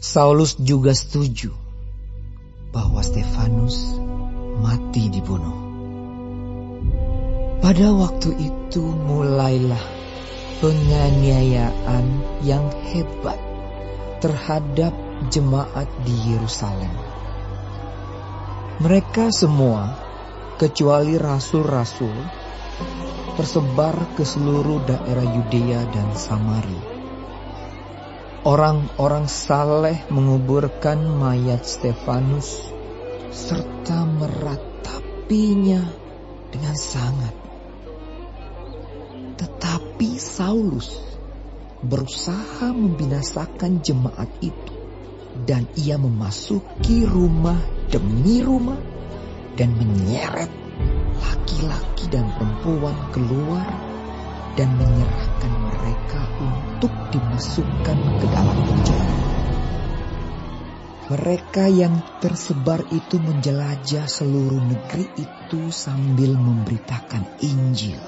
Saulus juga setuju bahwa Stefanus mati dibunuh. Pada waktu itu mulailah penganiayaan yang hebat terhadap jemaat di Yerusalem. Mereka semua, kecuali rasul-rasul, tersebar ke seluruh daerah Yudea dan Samaria. Orang-orang saleh menguburkan mayat Stefanus serta meratapinya dengan sangat. Tetapi Saulus berusaha membinasakan jemaat itu, dan ia memasuki rumah demi rumah dan menyeret laki-laki dan perempuan keluar dan menyerahkan mereka untuk dimasukkan ke dalam penjara. Mereka yang tersebar itu menjelajah seluruh negeri itu sambil memberitakan Injil.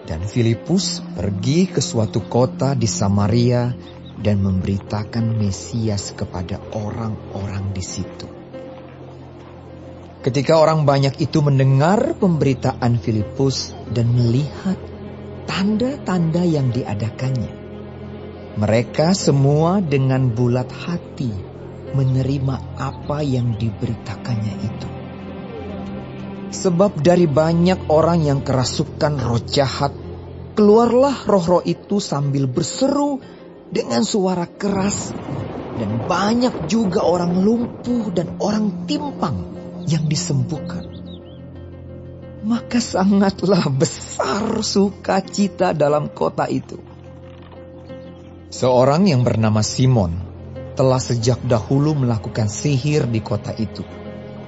Dan Filipus pergi ke suatu kota di Samaria dan memberitakan Mesias kepada orang-orang di situ. Ketika orang banyak itu mendengar pemberitaan Filipus dan melihat tanda-tanda yang diadakannya, mereka semua dengan bulat hati menerima apa yang diberitakannya itu. Sebab dari banyak orang yang kerasukan roh jahat, keluarlah roh-roh itu sambil berseru dengan suara keras, dan banyak juga orang lumpuh dan orang timpang yang disembuhkan. Maka sangatlah besar sukacita dalam kota itu. Seorang yang bernama Simon telah sejak dahulu melakukan sihir di kota itu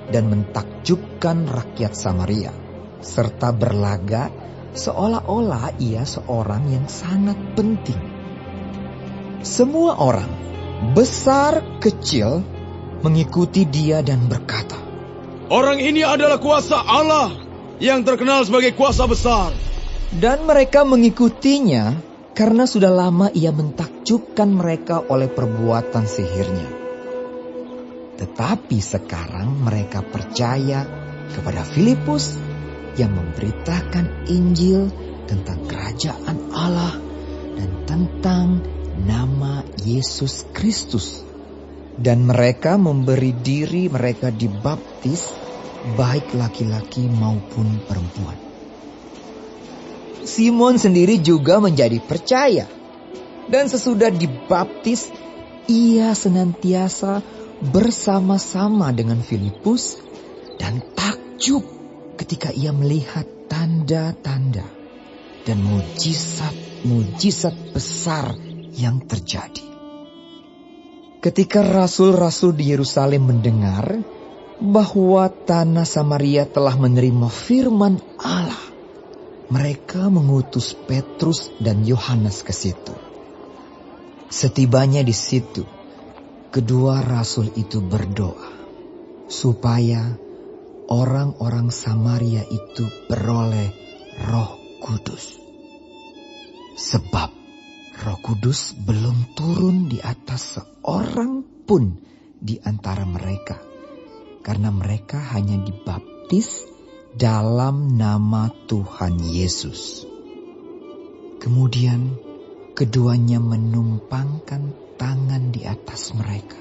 dan mentakjubkan rakyat Samaria, serta berlaga seolah-olah ia seorang yang sangat penting. Semua orang, besar kecil, mengikuti dia dan berkata, "Orang ini adalah kuasa Allah yang terkenal sebagai kuasa besar." Dan mereka mengikutinya karena sudah lama ia mentakjubkan mereka oleh perbuatan sihirnya. Tetapi sekarang mereka percaya kepada Filipus yang memberitakan Injil tentang kerajaan Allah dan tentang nama Yesus Kristus. Dan mereka memberi diri mereka dibaptis, baik laki-laki maupun perempuan. Simon sendiri juga menjadi percaya. Dan sesudah dibaptis, ia senantiasa bersama-sama dengan Filipus dan takjub ketika ia melihat tanda-tanda dan mujizat-mujizat besar yang terjadi. Ketika rasul-rasul di Yerusalem mendengar bahwa tanah Samaria telah menerima firman Allah, mereka mengutus Petrus dan Yohanes ke situ. Setibanya di situ, kedua rasul itu berdoa supaya orang-orang Samaria itu beroleh Roh Kudus. Sebab Roh Kudus belum turun di atas seorang pun di antara mereka, karena mereka hanya dibaptis dalam nama Tuhan Yesus. Kemudian keduanya menumpangkan tangan di atas mereka,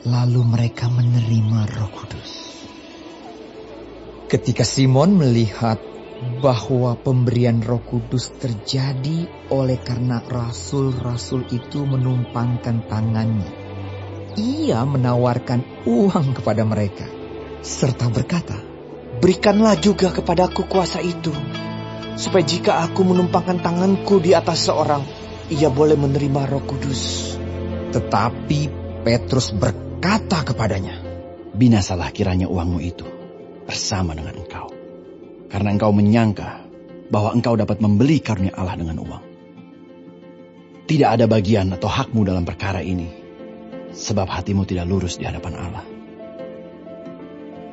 lalu mereka menerima Roh Kudus. Ketika Simon melihat bahwa pemberian Roh Kudus terjadi oleh karena rasul-rasul itu menumpangkan tangannya, ia menawarkan uang kepada mereka serta berkata, "Berikanlah juga kepadaku kuasa itu, supaya jika aku menumpangkan tanganku di atas seorang, ia boleh menerima Roh Kudus." Tetapi Petrus berkata kepadanya, "Binasalah kiranya uangmu itu bersama dengan engkau, karena engkau menyangka bahwa engkau dapat membeli karunia Allah dengan uang. Tidak ada bagian atau hakmu dalam perkara ini, sebab hatimu tidak lurus di hadapan Allah.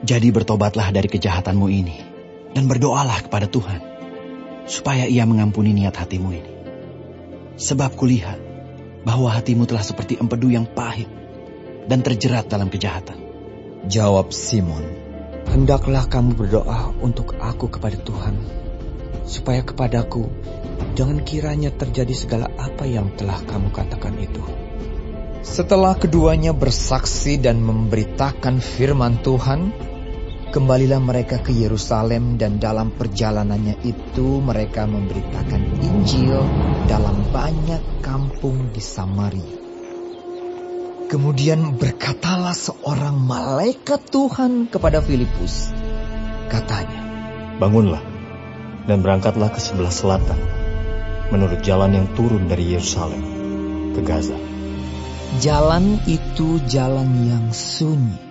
Jadi bertobatlah dari kejahatanmu ini, dan berdoalah kepada Tuhan, supaya ia mengampuni niat hatimu ini. Sebab kulihat bahwa hatimu telah seperti empedu yang pahit dan terjerat dalam kejahatan? Jawab Simon, hendaklah kamu berdoa untuk aku kepada Tuhan, supaya kepadaku jangan kiranya terjadi segala apa yang telah kamu katakan itu. Setelah keduanya bersaksi dan memberitakan firman Tuhan, kembalilah mereka ke Yerusalem, dan dalam perjalanannya itu mereka memberitakan Injil dalam banyak kampung di Samaria. Kemudian berkatalah seorang malaikat Tuhan kepada Filipus. Katanya, bangunlah dan berangkatlah ke sebelah selatan, menurut jalan yang turun dari Yerusalem ke Gaza. Jalan itu jalan yang sunyi.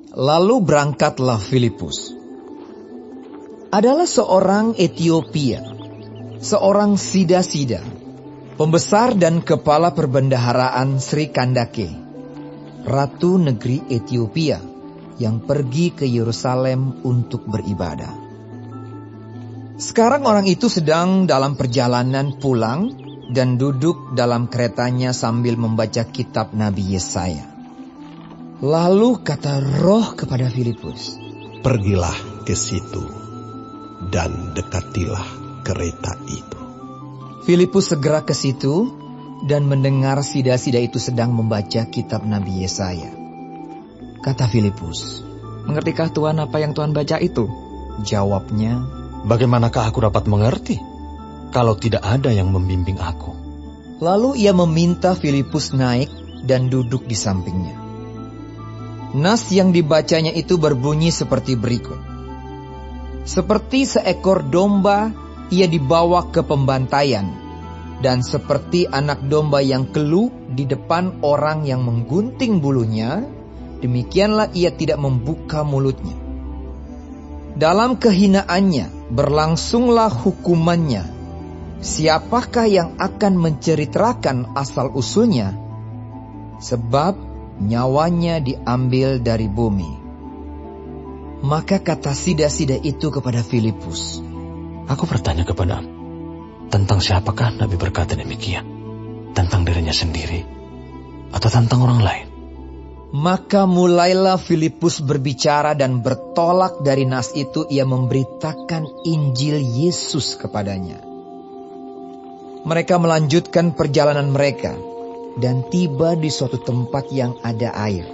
Lalu berangkatlah Filipus. Adalah seorang Etiopia, seorang sida-sida, pembesar dan kepala perbendaharaan Sri Kandake, ratu negeri Etiopia, yang pergi ke Yerusalem untuk beribadah. Sekarang orang itu sedang dalam perjalanan pulang dan duduk dalam keretanya sambil membaca kitab Nabi Yesaya. Lalu kata Roh kepada Filipus, pergilah ke situ dan dekatilah kereta itu. Filipus segera ke situ dan mendengar sida-sida itu sedang membaca kitab Nabi Yesaya. Kata Filipus, mengertikah Tuhan apa yang Tuhan baca itu? Jawabnya, bagaimanakah aku dapat mengerti kalau tidak ada yang membimbing aku? Lalu ia meminta Filipus naik dan duduk di sampingnya. Nas yang dibacanya itu berbunyi seperti berikut. Seperti seekor domba ia dibawa ke pembantaian, dan seperti anak domba yang keluh di depan orang yang menggunting bulunya, demikianlah ia tidak membuka mulutnya. Dalam kehinaannya berlangsunglah hukumannya. Siapakah yang akan menceritakan asal-usulnya? Sebab nyawanya diambil dari bumi. Maka kata sida-sida itu kepada Filipus, aku bertanya kepadamu, tentang siapakah Nabi berkata demikian? Tentang dirinya sendiri atau tentang orang lain? Maka mulailah Filipus berbicara, dan bertolak dari nas itu ia memberitakan Injil Yesus kepadanya. Mereka melanjutkan perjalanan mereka dan tiba di suatu tempat yang ada air.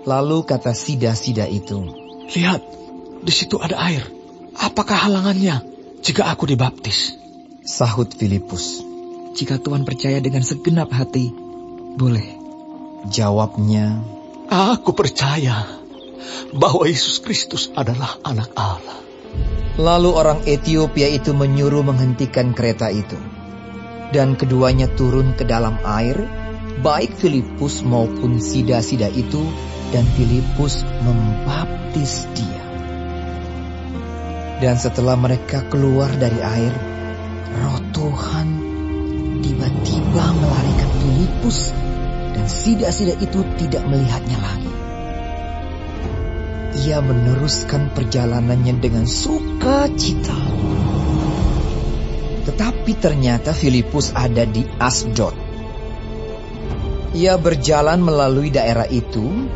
Lalu kata sida-sida itu, lihat, di situ ada air. Apakah halangannya jika aku dibaptis? Sahut Filipus, jika Tuhan percaya dengan segenap hati, boleh. Jawabnya, aku percaya bahwa Yesus Kristus adalah anak Allah. Lalu orang Etiopia itu menyuruh menghentikan kereta itu, dan keduanya turun ke dalam air, baik Filipus maupun sida-sida itu, dan Filipus membaptis dia. Dan setelah mereka keluar dari air, Roh Tuhan tiba-tiba melarikan Filipus, dan sida-sida itu tidak melihatnya lagi. Ia meneruskan perjalanannya dengan sukacita. Tetapi ternyata Filipus ada di Asdod. Ia berjalan melalui daerah itu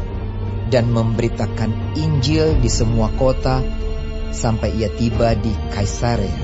dan memberitakan Injil di semua kota sampai ia tiba di Kaisarea.